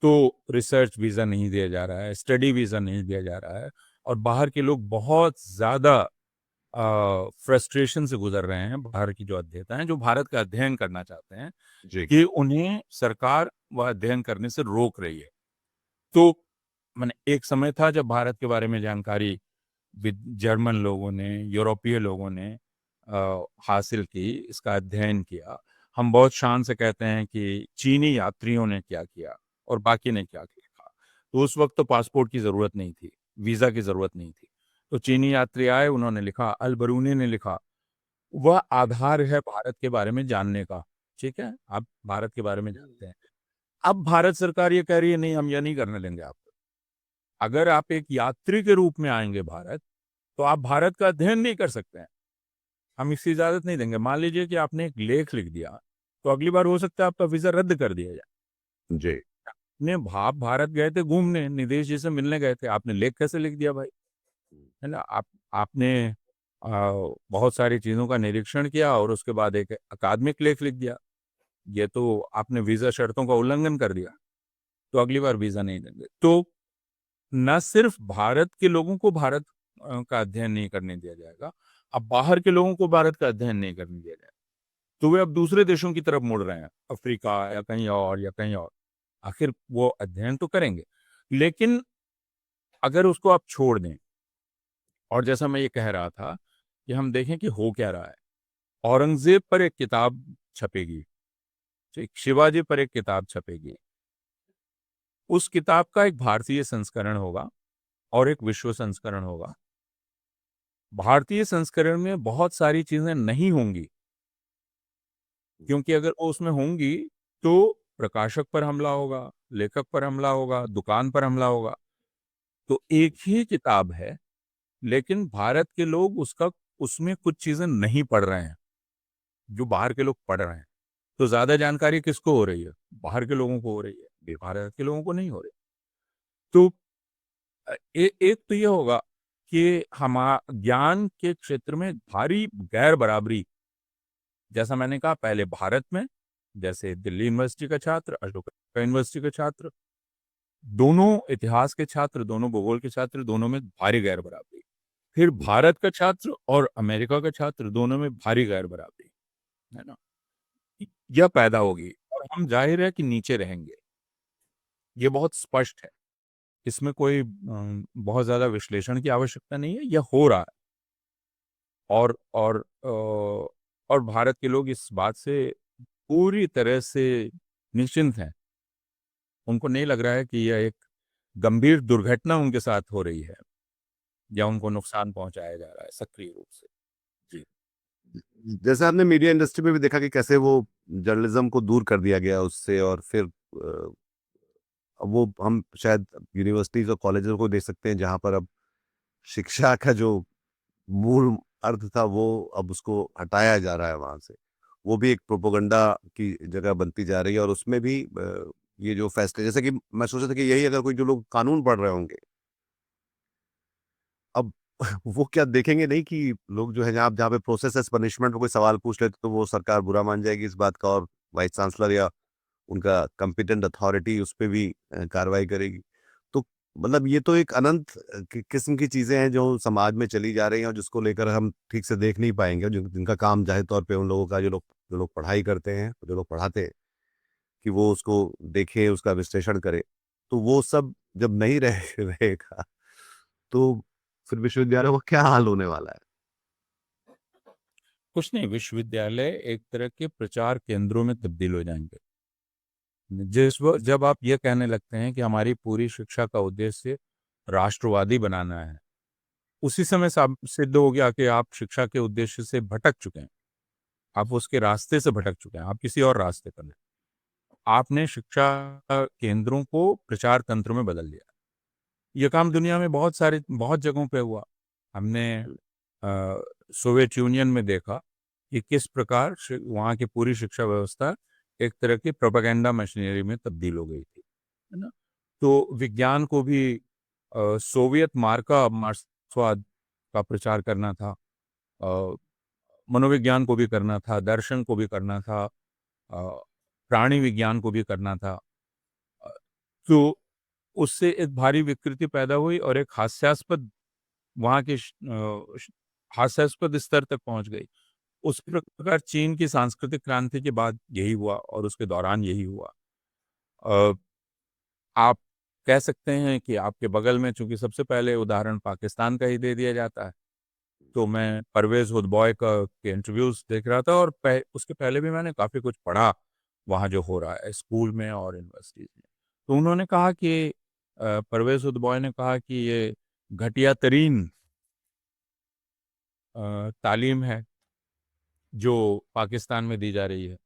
तो रिसर्च वीज़ा नहीं दिया जा रहा है, स्टडी वीज़ा नहीं दिया जा रहा है, और बाहर के लोग बहुत ज़्यादा फ्रस्ट्रेशन से गुजर रहे हैं, बाहर की जो अध्येता हैं, जो भारत का अध्ययन करना चाहते हैं, जी। कि उन्हें सरकार वह अध्ययन करने से रोक रही है। तो माने एक समय था जब भारत के बारे में जानकारी जर्मन लोगों ने, यूरोपीय लोगों ने हासिल की, इसका अध्ययन किया। हम बहुत शान से कहते हैं कि चीनी यात्रियों ने क्या किया और बाकी ने क्या किया। तो उस वक्त तो पासपोर्ट की ज़रूरत नहीं थी, वीज़ा की ज़रूरत नहीं थी। तो चीनी यात्री आए, उन्होंने लिखा, अल बरूनी ने लिखा। वह आधार है भारत के बारे में जानने का। ठीक है? आप भारत के बारे में जानते हैं। अब भारत सरकार ये कह रही है, नहीं हम ये नहीं करने देंगे आपको। अगर आप एक यात्री के रूप में आएंगे भारत, तो आप भारत का अध्ययन नहीं कर सकते हैं, हम इसकी इजाजत नहीं देंगे। मान लीजिए कि आपने एक लेख लिख दिया, तो अगली बार हो सकता है आपका वीजा रद्द कर दिया जाए। जी। आपने आप भारत गए थे घूमने, निदेश जी से मिलने गए थे, आपने लेख कैसे लिख दिया भाई? है ना? आपने बहुत सारी चीजों का निरीक्षण किया और उसके बाद एक अकादमिक लेख लिख दिया, ये तो आपने वीजा शर्तों का उल्लंघन कर दिया। तो अगली बार वीजा नहीं देंगे। तो न सिर्फ भारत के लोगों को भारत का अध्ययन नहीं करने दिया जाएगा, अब बाहर के लोगों को भारत का अध्ययन नहीं करने दिया जाएगा। तो वे अब दूसरे देशों की तरफ मुड़ रहे हैं, अफ्रीका या कहीं और या कहीं और। आखिर वो अध्ययन तो करेंगे, लेकिन अगर उसको आप छोड़ दें, और जैसा मैं ये कह रहा था कि हम देखें कि हो क्या रहा है। औरंगजेब पर एक किताब छपेगी, ठीक, शिवाजी पर एक किताब छपेगी। उस किताब का एक भारतीय संस्करण होगा और एक विश्व संस्करण होगा। भारतीय संस्करण में बहुत सारी चीजें नहीं होंगी, क्योंकि अगर वो उसमें होंगी तो प्रकाशक पर हमला होगा, लेखक पर हमला होगा, दुकान पर हमला होगा। तो एक ही किताब है, लेकिन भारत के लोग उसमें कुछ चीजें नहीं पढ़ रहे हैं जो बाहर के लोग पढ़ रहे हैं। तो ज्यादा जानकारी किसको हो रही है? बाहर के लोगों को हो रही है, भारत के लोगों को नहीं हो रही। तो एक तो ये होगा कि हमारा ज्ञान के क्षेत्र में भारी गैर बराबरी, जैसा मैंने कहा पहले, भारत में जैसे दिल्ली यूनिवर्सिटी का छात्र, अशोका यूनिवर्सिटी का छात्र, दोनों इतिहास के छात्र, दोनों भूगोल के छात्र, दोनों में भारी गैर बराबरी। फिर भारत का छात्र और अमेरिका का छात्र, दोनों में भारी गैर बराबरी, है ना? यह पैदा होगी और हम जाहिर है कि नीचे रहेंगे। ये बहुत स्पष्ट है, इसमें कोई बहुत ज्यादा विश्लेषण की आवश्यकता नहीं है, यह हो रहा है। और भारत के लोग इस बात से पूरी तरह से निश्चिंत हैं। उनको नहीं लग रहा है कि यह एक गंभीर दुर्घटना उनके साथ हो रही है या उनको नुकसान पहुंचाया जा रहा है सक्रिय रूप से। जी। जैसे आपने मीडिया इंडस्ट्री में भी देखा कि कैसे वो जर्नलिज्म को दूर कर दिया गया उससे, और फिर अब वो हम शायद यूनिवर्सिटीज और कॉलेजों को देख सकते हैं जहां पर अब शिक्षा का जो मूल अर्थ था वो अब उसको हटाया जा रहा है वहां से। वो भी एक प्रोपोगंडा की जगह बनती जा रही है, और उसमें भी ये जो फैसले, जैसे कि मैं सोच रहा था कि यही अगर कोई जो लोग कानून पढ़ रहे होंगे अब वो क्या देखेंगे नहीं कि लोग जो है जहाँ पे प्रोसेस एज पनिशमेंट में कोई सवाल पूछ लेते तो वो सरकार बुरा मान जाएगी इस बात का, और वाइस चांसलर या उनका कंपिटेंट अथॉरिटी उस पे भी कार्रवाई करेगी। तो मतलब ये तो एक अनंत किस्म की चीजें हैं जो समाज में चली जा रही हैं, और जिसको लेकर हम ठीक से देख नहीं पाएंगे, जिनका काम जाहिर तौर पे उन लोगों का, जो लोग पढ़ाई करते हैं, जो लोग पढ़ाते हैं, कि वो उसको देखें, उसका विश्लेषण करें। तो वो सब जब नहीं रहेगा तो फिर विश्वविद्यालयों का क्या हाल होने वाला है? कुछ नहीं, विश्वविद्यालय एक तरह के प्रचार केंद्रों में तब्दील हो जाएंगे। जब आप ये कहने लगते हैं कि हमारी पूरी शिक्षा का उद्देश्य राष्ट्रवादी बनाना है, उसी समय सिद्ध हो गया कि आप शिक्षा के उद्देश्य से भटक चुके हैं। आप उसके रास्ते से भटक चुके हैं, आप किसी और रास्ते पर हैं। आपने शिक्षा केंद्रों को प्रचार तंत्र में बदल दिया। ये काम दुनिया में बहुत जगहों पे हुआ। हमने सोवियत यूनियन में देखा कि किस प्रकार वहाँ की पूरी शिक्षा व्यवस्था एक तरह की प्रोपेगेंडा मशीनरी में तब्दील हो गई थी, है ना? तो विज्ञान को भी सोवियत मार्क्सवाद का प्रचार करना था, अ, मनोविज्ञान को भी करना था, दर्शन को भी करना था, प्राणी विज्ञान को भी करना था। अ, तो उससे एक भारी विकृति पैदा हुई और एक हास्यास्पद वहाँ के हास्यास्पद स्तर तक पहुंच गई। उस प्रकार चीन की सांस्कृतिक क्रांति के बाद यही हुआ और उसके दौरान यही हुआ। अ, आप कह सकते हैं कि आपके बगल में, चूंकि सबसे पहले उदाहरण पाकिस्तान का ही दे दिया जाता है, तो मैं परवेज हुदबॉय का के इंटरव्यूज देख रहा था और उसके पहले भी मैंने काफी कुछ पढ़ा वहाँ जो हो रहा है स्कूल में और यूनिवर्सिटीज में। तो उन्होंने कहा कि परवेज हुदबॉय ने कहा कि ये घटिया तरीन तालीम है जो पाकिस्तान में दी जा रही है।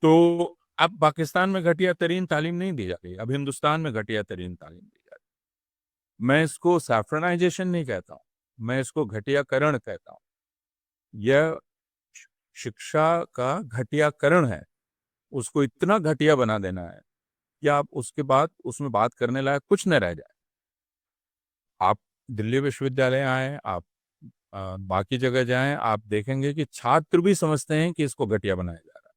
तो अब पाकिस्तान में घटिया तरीन तालीम नहीं दी जा रही, अब हिंदुस्तान में घटिया तरीन तालीम दी जा रही। मैं इसको सैफ्रनाइजेशन नहीं कहता हूँ, मैं इसको घटियाकरण कहता हूँ। यह शिक्षा का घटियाकरण है। उसको इतना घटिया बना देना है कि आप उसके बाद उसमें बात करने लायक कुछ न रह जाए। आप दिल्ली विश्वविद्यालय आए, आप बाकी जगह जाएं, आप देखेंगे कि छात्र भी समझते हैं कि इसको घटिया बनाया जा रहा है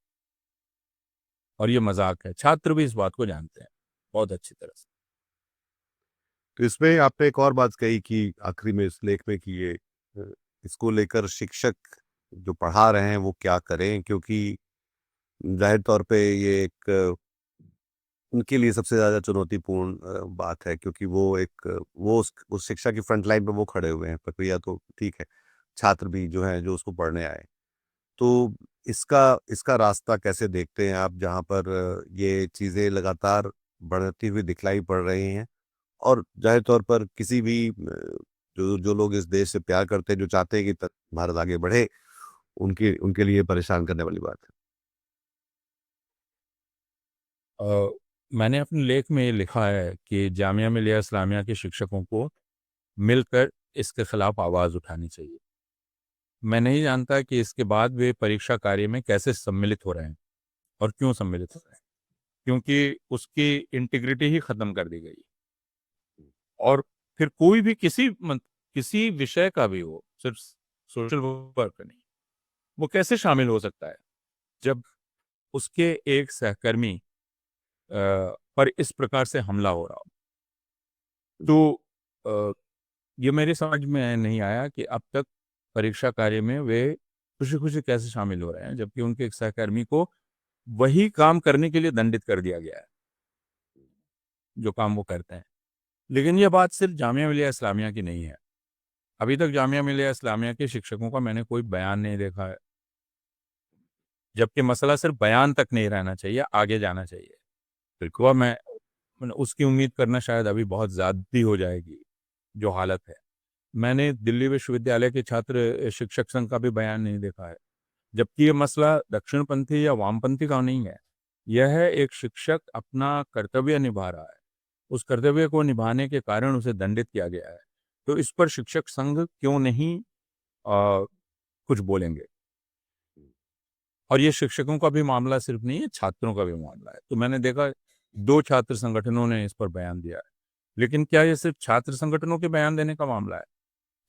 और ये मजाक है। छात्र भी इस बात को जानते हैं बहुत अच्छी तरह से। तो इसमें आपने एक और बात कही कि आखिरी में इस लेख में कि ये इसको लेकर शिक्षक जो पढ़ा रहे हैं वो क्या करें, क्योंकि जाहिर तौर पे ये एक उनके लिए सबसे ज़्यादा चुनौतीपूर्ण बात है, क्योंकि वो एक वो उस शिक्षा की फ्रंट लाइन पे वो खड़े हुए हैं। प्रक्रिया तो ठीक है, छात्र भी जो हैं जो उसको पढ़ने आए। तो इसका इसका रास्ता कैसे देखते हैं आप, जहाँ पर ये चीज़ें लगातार बढ़ती हुई दिखलाई पड़ रही हैं, और जाहिर तौर पर किसी भी जो जो लोग इस देश से प्यार करते हैं, जो चाहते हैं कि भारत आगे बढ़े, उनके उनके लिए परेशान करने वाली बात है। मैंने अपने लेख में ये लिखा है कि जामिया मिलिया इस्लामिया के शिक्षकों को मिलकर इसके खिलाफ आवाज़ उठानी चाहिए। मैं नहीं जानता कि इसके बाद वे परीक्षा कार्य में कैसे सम्मिलित हो रहे हैं और क्यों सम्मिलित हो रहे हैं, क्योंकि उसकी इंटीग्रिटी ही ख़त्म कर दी गई। और फिर कोई भी किसी विषय का भी हो, सिर्फ सोशल वर्क नहीं, वो कैसे शामिल हो सकता है जब उसके एक सहकर्मी पर इस प्रकार से हमला हो रहा हो। तो अ, ये मेरी समझ में नहीं आया कि अब तक परीक्षा कार्य में वे खुशी-खुशी कैसे शामिल हो रहे हैं, जबकि उनके एक सहकर्मी को वही काम करने के लिए दंडित कर दिया गया है, जो काम वो करते हैं। लेकिन ये बात सिर्फ जामिया मिलिया इस्लामिया की नहीं है। अभी तक जामिया मिलिया इस्लामिया के शिक्षकों का मैंने कोई बयान नहीं देखा है, जबकि मसला सिर्फ बयान तक नहीं रहना चाहिए, आगे जाना चाहिए। बिल्कुल, मैं उसकी उम्मीद करना शायद अभी बहुत ज़्यादती हो जाएगी, जो हालत है। मैंने दिल्ली विश्वविद्यालय के छात्र शिक्षक संघ का भी बयान नहीं देखा है, जबकि ये मसला दक्षिणपंथी या वामपंथी का नहीं है। यह है एक शिक्षक अपना कर्तव्य निभा रहा है, उस कर्तव्य को निभाने के कारण उसे दंडित किया गया है। तो इस पर शिक्षक संघ क्यों नहीं कुछ बोलेंगे? और ये शिक्षकों का भी मामला सिर्फ नहीं है, छात्रों का भी मामला है। तो मैंने देखा 2 छात्र संगठनों ने इस पर बयान दिया है। लेकिन क्या ये सिर्फ छात्र संगठनों के बयान देने का मामला है?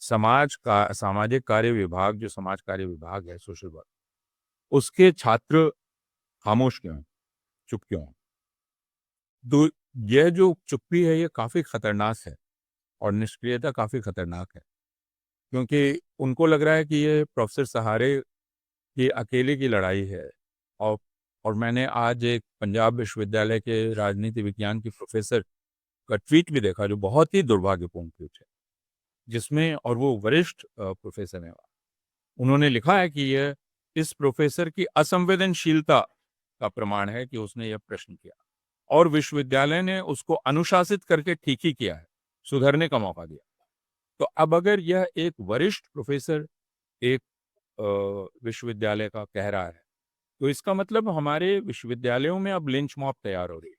सामाजिक कार्य विभाग, जो समाज कार्य विभाग है, सोशल वर्क, उसके छात्र खामोश क्यों हैं? चुप क्यों हैं? तो यह जो चुप्पी है, ये काफ़ी खतरनाक है और निष्क्रियता काफ़ी खतरनाक है, क्योंकि उनको लग रहा है कि ये प्रोफ़ेसर सहारे की अकेले की लड़ाई है। और और मैंने आज एक पंजाब विश्वविद्यालय के राजनीति विज्ञान की प्रोफ़ेसर का ट्वीट भी देखा, जो बहुत ही दुर्भाग्यपूर्ण ट्वीट है, जिसमें, और वो वरिष्ठ प्रोफ़ेसर हैं। उन्होंने लिखा है कि यह इस प्रोफ़ेसर की असंवेदनशीलता का प्रमाण है कि उसने यह प्रश्न किया, और विश्वविद्यालय ने उसको अनुशासित करके ठीक ही किया है, सुधरने का मौका दिया। तो अब अगर यह एक वरिष्ठ प्रोफ़ेसर एक विश्वविद्यालय का कह रहा है, तो इसका मतलब हमारे विश्वविद्यालयों में अब लिंच मॉब तैयार हो रही है।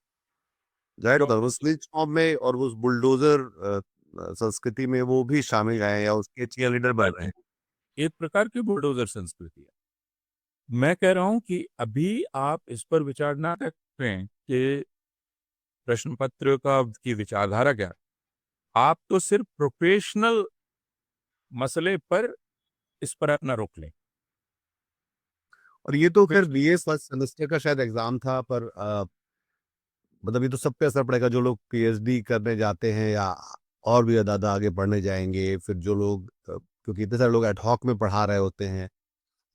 ज़ाहिर जो बात है, उस लिंच मॉब में और उस बुलडोज़र संस्कृति में वो भी शामिल हैं या उसके चीयरलीडर बन रहे हैं। एक प्रकार की बुलडोज़र संस्कृति है। मैं कह रहा हूँ कि अभी आप इस पर विचार ना करें कि प्रश्न पत्र का की विचारधारा क्या है। आप तो सिर्फ प्रोफेशनल मसले पर इस पर अपना रोक लें। और ये तो खैर प्रोफेश बीए फर्स्ट सेमेस्टर का शायद एग्ज़ाम था, पर मतलब ये तो सब पे असर पड़ेगा जो लोग पीएचडी करने जाते हैं या और भी ज़्यादा आगे पढ़ने जाएँगे। फिर जो लोग क्योंकि इतने सारे लोग एड हॉक में पढ़ा रहे होते हैं,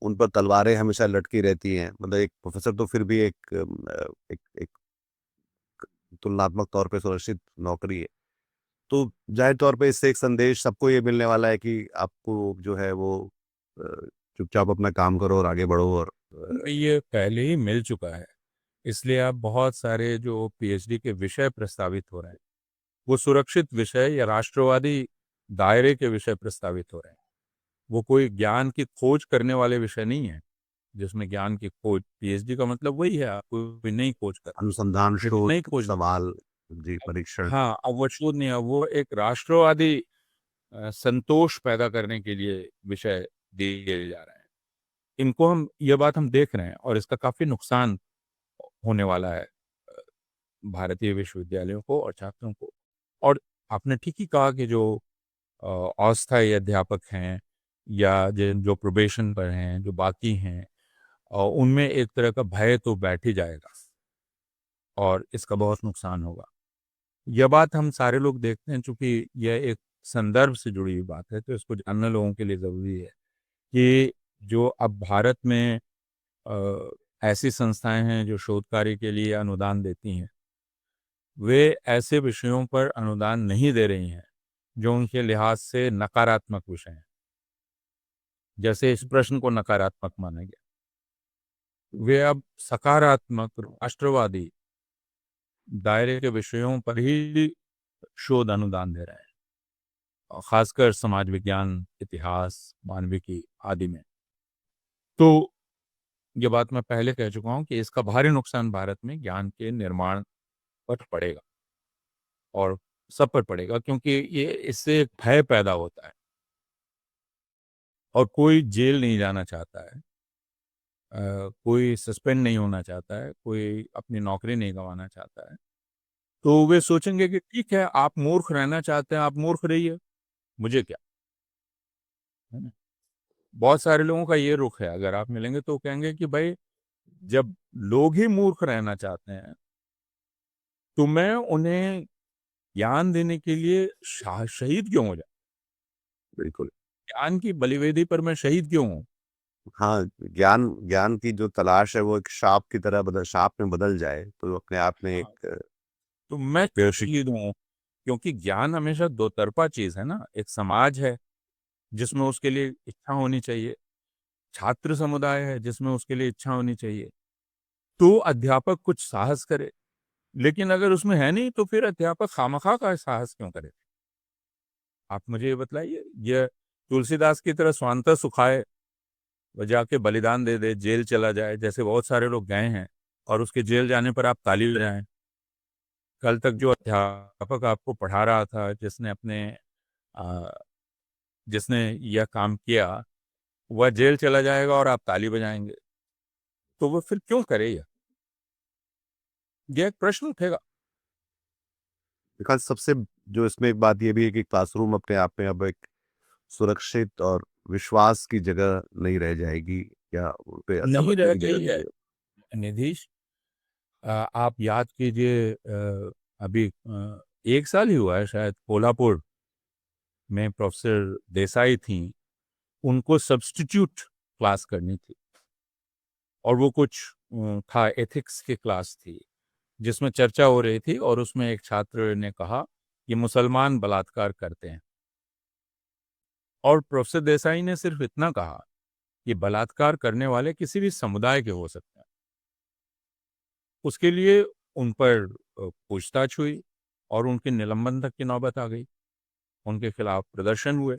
उन पर तलवारें हमेशा लटकी रहती हैं। मतलब एक प्रोफ़ेसर तो फिर भी एक एक तुलनात्मक तौर पे सुरक्षित नौकरी है। तो ज़ाहिर तौर पे इससे एक संदेश सबको ये मिलने वाला है कि आपको जो है वो अ, चुपचाप अपना काम करो और आगे बढ़ो और ये पहले ही मिल चुका है। इसलिए अब बहुत सारे जो पीएचडी के विषय प्रस्तावित हो रहे हैं, वो सुरक्षित विषय या राष्ट्रवादी दायरे के विषय प्रस्तावित हो रहे हैं। वो कोई ज्ञान की खोज करने वाले विषय नहीं है, जिसमें ज्ञान की खोज, पीएचडी का मतलब वही है, आप कोई नई खोज कर रहे अनुसंधान, हैं। लेकिन शोध, नई खोज नहीं। सवाल, जी, परीक्षण। हाँ, अब वो शोध नहीं है, वो एक राष्ट्रवादी संतोष पैदा करने के लिए विषय दिए जा रहे हैं। इनको हम ये बात हम देख रहे हैं, और इसका काफ़ी नुकसान होने वाला है भारतीय विश्वविद्यालयों को और छात्रों को। और आपने ठीक ही कहा कि जो अस्थायी अध्यापक हैं या जो प्रोबेशन पर हैं, जो बाकी हैं, उनमें एक तरह का भय तो बैठ ही जाएगा और इसका बहुत नुकसान होगा। यह बात हम सारे लोग देखते हैं, चूँकि यह एक संदर्भ से जुड़ी हुई बात है, तो इसको जानना लोगों के लिए ज़रूरी है कि जो अब भारत में अ, ऐसी संस्थाएँ हैं जो शोध कार्य के लिए अनुदान देती हैं, वे ऐसे विषयों पर अनुदान नहीं दे रही हैं, जो उनके लिहाज से नकारात्मक विषय हैं। जैसे इस प्रश्न को नकारात्मक माना गया। वे अब सकारात्मक राष्ट्रवादी दायरे के विषयों पर ही शोध अनुदान दे रहे हैं, और खासकर समाज विज्ञान, इतिहास, मानविकी आदि में। तो ये बात मैं पहले कह चुका हूँ कि इसका भारी नुकसान भारत में ज्ञान के निर्माण पर पड़ेगा और सब पर पड़ेगा, क्योंकि ये इससे एक भय पैदा होता है और कोई जेल नहीं जाना चाहता है, कोई सस्पेंड नहीं होना चाहता है, कोई अपनी नौकरी नहीं गंवाना चाहता है। तो वे सोचेंगे कि ठीक है, आप मूर्ख रहना चाहते हैं, आप मूर्ख रहिए, मुझे क्या, है ना? बहुत सारे लोगों का ये रुख है, अगर आप मिलेंगे तो कहेंगे कि भाई जब लोग ही मूर्ख रहना चाहते हैं तो मैं उन्हें ज्ञान देने के लिए शहीद क्यों हो जाऊं? बिल्कुल। ज्ञान की बलिवेदी पर मैं शहीद क्यों हूं? हाँ, ज्ञान ज्ञान की जो तलाश है वो एक शाप की तरह शाप में बदल जाए तो अपने आप में हाँ, एक तो मैं क्यों बेहतरीन। शहीद हूं? क्योंकि ज्ञान हमेशा दो तरफा चीज है ना। एक समाज है जिसमें उसके लिए इच्छा होनी चाहिए, छात्र समुदाय है जिसमें उसके लिए इच्छा होनी चाहिए, तो अध्यापक कुछ साहस करे। लेकिन अगर उसमें है नहीं तो फिर अध्यापक खामखा का साहस क्यों करे? आप मुझे ये बतलाइए। ये तुलसीदास की तरह स्वांतः सुखाए, वो जाके बलिदान दे दे, जेल चला जाए, जैसे बहुत सारे लोग गए हैं, और उसके जेल जाने पर आप ताली बजाएं। कल तक जो अध्यापक आपको पढ़ा रहा था, आ, जिसने यह काम किया, वह जेल चला जाएगा और आप ताली बजाएंगे, तो वो फिर क्यों करे यह एक प्रश्न उठेगा। बिकॉज़ सबसे जो इसमें एक बात ये भी है कि क्लासरूम अपने आप में अब एक सुरक्षित और विश्वास की जगह नहीं रह जाएगी या उन पे असर नहीं रखने रह की जगह गई नहीं है रह। निधीश। आप याद कीजिए, अभी 1 साल ही हुआ है शायद, कोल्हापुर में प्रोफेसर देसाई थी, उनको सब्स्टिट्यूट क्लास करनी थी, और वो कुछ था, एथिक्स की क्लास थी जिसमें चर्चा हो रही थी, और उसमें एक छात्र ने कहा कि मुसलमान बलात्कार करते हैं, और प्रोफेसर देसाई ने सिर्फ इतना कहा कि बलात्कार करने वाले किसी भी समुदाय के हो सकते हैं। उसके लिए उन पर पूछताछ हुई और उनके निलंबन तक की नौबत आ गई, उनके खिलाफ प्रदर्शन हुए।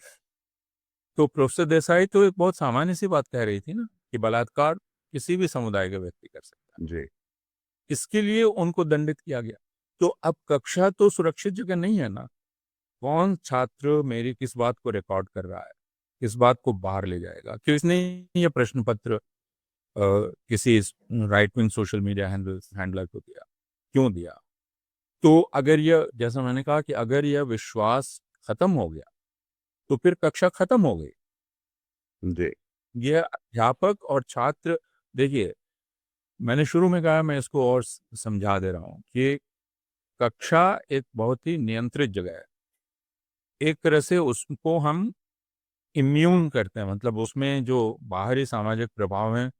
तो प्रोफेसर देसाई तो एक बहुत सामान्य सी बात कह रही थी ना, कि बलात्कार किसी भी समुदाय का व्यक्ति कर सकता है, जी, इसके लिए उनको दंडित किया गया। तो अब कक्षा तो सुरक्षित जगह नहीं है ना। कौन छात्र मेरी किस बात को रिकॉर्ड कर रहा है, किस बात को बाहर ले जाएगा? किसने ये प्रश्न पत्र किसी right wing social media handler को दिया, क्यों दिया? तो अगर यह, जैसा मैंने कहा, कि अगर यह विश्वास खत्म हो गया तो फिर कक्षा खत्म हो गई। जी, यह अध्यापक और छात्र, देखिए, मैंने शुरू में कहा, मैं इसको और समझा दे रहा हूं कि कक्षा एक बहुत ही नियंत्रित जगह है। एक तरह से उसको हम इम्यून करते हैं, मतलब उसमें जो बाहरी सामाजिक प्रभाव हैं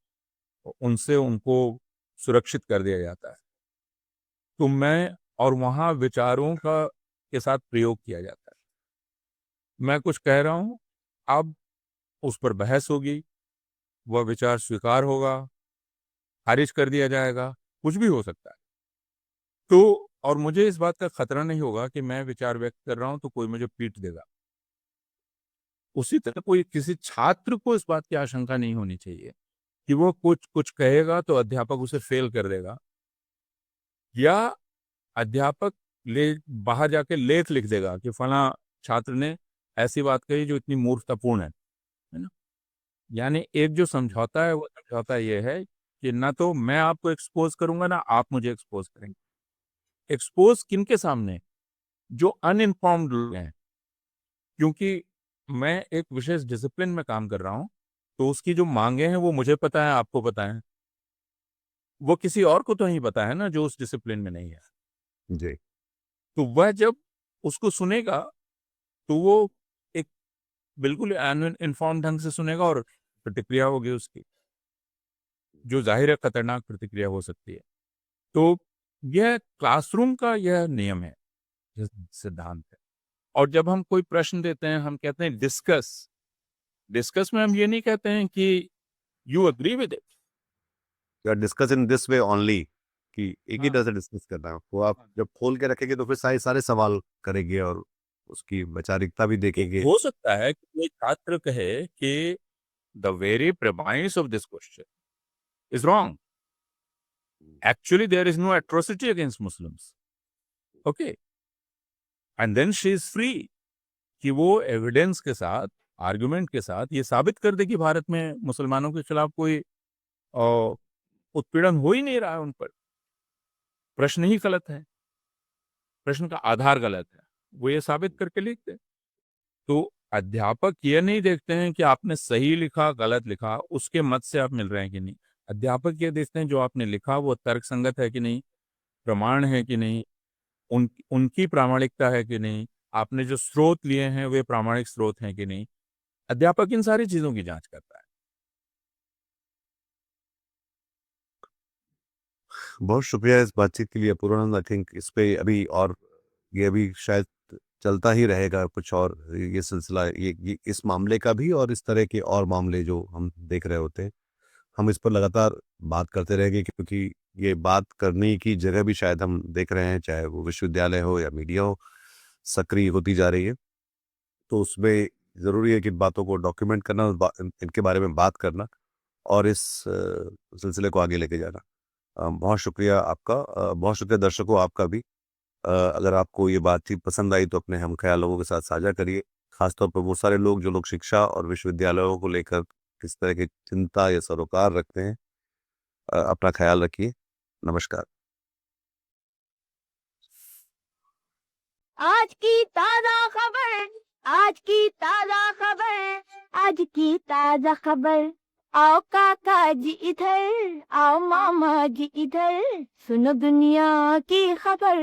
उनसे उनको सुरक्षित कर दिया जाता है। तो मैं, और वहाँ विचारों का के साथ प्रयोग किया जाता है। मैं कुछ कह रहा हूँ, अब उस पर बहस होगी, वह विचार स्वीकार होगा, खारिज कर दिया जाएगा, कुछ भी हो सकता है। तो और मुझे इस बात का खतरा नहीं होगा कि मैं विचार व्यक्त कर रहा हूँ तो कोई मुझे पीट देगा। उसी तरह कोई किसी छात्र को इस बात की आशंका नहीं होनी चाहिए कि वो कुछ कुछ कहेगा तो अध्यापक उसे फेल कर देगा, या अध्यापक ले बाहर जाके लेख लिख देगा कि फला छात्र ने ऐसी बात कही जो इतनी मूर्खतापूर्ण है ना। यानी एक जो समझौता है, वो समझौता ये है कि ना तो मैं आपको एक्सपोज करूंगा, ना आप मुझे एक्सपोज करेंगे। एक्सपोज किनके सामने? जो अनइन्फॉर्म्ड लोग हैं। क्योंकि मैं एक विशेष डिसिप्लिन में काम कर रहा हूं, तो उसकी जो मांगे हैं वो मुझे पता है, आपको पता है, वो किसी और को तो नहीं पता है ना, जो उस डिसिप्लिन में नहीं है। जी। तो वह जब उसको सुनेगा तो वो एक बिल्कुल अनइन्फॉर्म्ड ढंग से सुनेगा, और प्रतिक्रिया होगी उसकी, जो जाहिर है खतरनाक प्रतिक्रिया हो सकती है। तो यह क्लासरूम का यह नियम है, यह सिद्धांत है। और जब हम कोई प्रश्न देते हैं, हम कहते हैं डिस्कस। डिस्कस में हम ये नहीं कहते हैं कि यू अग्री विद इट। या discuss in this way only कि एक ही हाँ, तरह से डिस्कस करना है। वो आप जब खोल के रखेंगे तो फिर सारे सारे सवाल करेंगे और उसकी वैचारिकता भी तो देखेंगे। हो सकता है कि कोई छात्र कहे कि the very premise of this question is wrong, actually there is no atrocity against Muslims. Okay, and then she is free कि वो एविडेंस के साथ, आर्गुमेंट के साथ ये साबित कर दे कि भारत में मुसलमानों के खिलाफ कोई उत्पीड़न हो ही नहीं रहा है उन पर। प्रश्न ही गलत है, प्रश्न का आधार गलत है, वो ये साबित करके लिख दे। तो अध्यापक ये नहीं देखते हैं कि आपने सही लिखा, गलत लिखा, उसके मत से आप मिल रहे हैं कि नहीं। अध्यापक ये देखते हैं जो आपने लिखा वो तर्कसंगत है कि नहीं, प्रमाण है कि नहीं, उनकी प्रामाणिकता है कि नहीं, आपने जो स्रोत लिए हैं वे प्रामाणिक स्रोत हैं कि नहीं। अध्यापक इन सारी चीजों की जांच करता है। बहुत शुक्रिया इस बातचीत के लिए पूर्वानंद। आई थिंक इस पे अभी और ये अभी शायद चलता ही रहेगा कुछ और ये सिलसिला, ये इस मामले का भी और इस तरह के और मामले जो हम देख रहे होते हैं, हम इस पर लगातार बात करते रहेंगे, क्योंकि ये बात करने की जगह भी शायद हम देख रहे हैं, चाहे वो विश्वविद्यालय हो या मीडिया हो, सक्रिय होती जा रही है। तो उसमें ज़रूरी है कि इन बातों को डॉक्यूमेंट करना, इनके बारे में बात करना और इस सिलसिले को आगे लेके जाना। बहुत शुक्रिया आपका। बहुत शुक्रिया दर्शकों आपका भी। अगर आपको ये बातचीत पसंद आई तो अपने हमख्याल लोगों के साथ साझा करिए। खासतौर पर वो सारे लोग जो लोग शिक्षा और विश्वविद्यालयों को लेकर किस तरह की चिंता या सरोकार रखते हैं। अपना ख्याल रखिए। नमस्कार। आज की ताजा खबर, आज की ताजा खबर, आज की ताजा खबर। आओ काका जी इधर, आओ मामा जी इधर, सुनो दुनिया की खबर।